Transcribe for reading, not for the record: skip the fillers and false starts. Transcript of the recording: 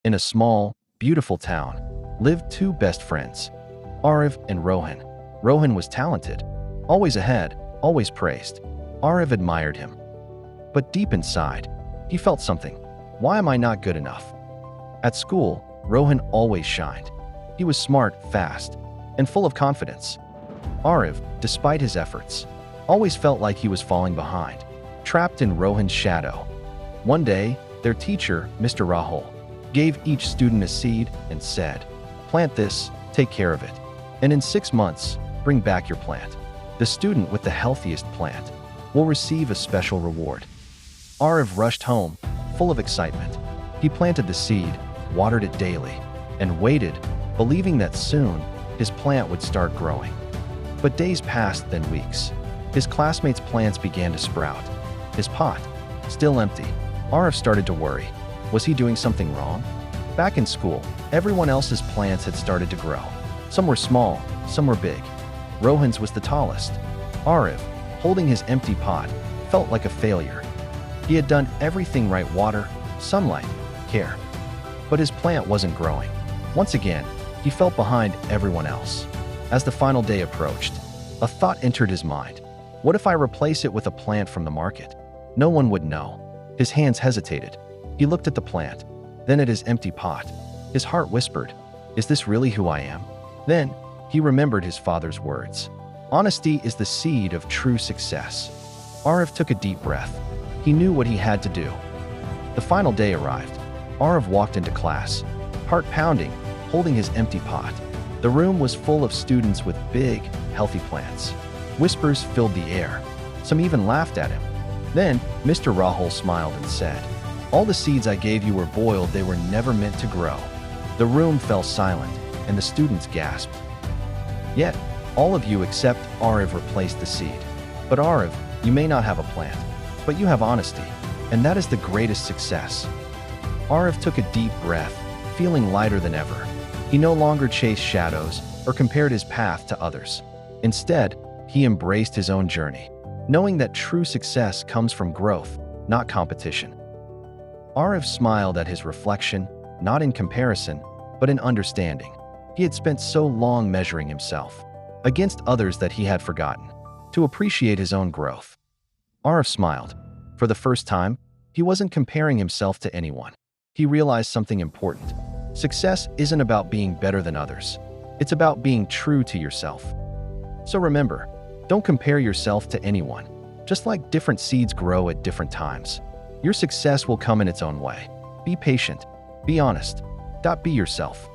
In a small, beautiful town, lived two best friends, Aarav and Rohan. Rohan was talented, always ahead, always praised. Aarav admired him. But deep inside, he felt something. Why am I not good enough? At school, Rohan always shined. He was smart, fast, and full of confidence. Aarav, despite his efforts, always felt like he was falling behind, trapped in Rohan's shadow. One day, their teacher, Mr. Rahul, gave each student a seed and said, "Plant this, take care of it, and in 6 months, bring back your plant. The student with the healthiest plant will receive a special reward." Aarav rushed home, full of excitement. He planted the seed, watered it daily, and waited, believing that soon his plant would start growing. But days passed, then weeks. His classmates' plants began to sprout. His pot, still empty. Aarav started to worry. Was he doing something wrong? Back in school, everyone else's plants had started to grow. Some were small, some were big. Rohan's was the tallest. Aarav, holding his empty pot, felt like a failure. He had done everything right: water, sunlight, care. But his plant wasn't growing. Once again, he felt behind everyone else. As the final day approached, a thought entered his mind. What if I replace it with a plant from the market? No one would know. His hands hesitated. He looked at the plant, then at his empty pot. His heart whispered, "Is this really who I am?" Then he remembered his father's words. Honesty is the seed of true success. Aarav took a deep breath. He knew what he had to do. The final day arrived. Aarav walked into class, heart pounding, holding his empty pot. The room was full of students with big, healthy plants. Whispers filled the air. Some even laughed at him. Then Mr. Rahul smiled and said, "All the seeds I gave you were boiled. They were never meant to grow." The room fell silent, and the students gasped. Yet, all of you except Aarav replaced the seed. But Aarav, you may not have a plant, but you have honesty, and that is the greatest success. Aarav took a deep breath, feeling lighter than ever. He no longer chased shadows or compared his path to others. Instead, he embraced his own journey, knowing that true success comes from growth, not competition. Aarav smiled at his reflection, not in comparison, but in understanding. He had spent so long measuring himself against others that he had forgotten to appreciate his own growth. Aarav smiled. For the first time, he wasn't comparing himself to anyone. He realized something important. Success isn't about being better than others. It's about being true to yourself. So remember, don't compare yourself to anyone. Just like different seeds grow at different times, your success will come in its own way. Be patient. Be honest. Be yourself.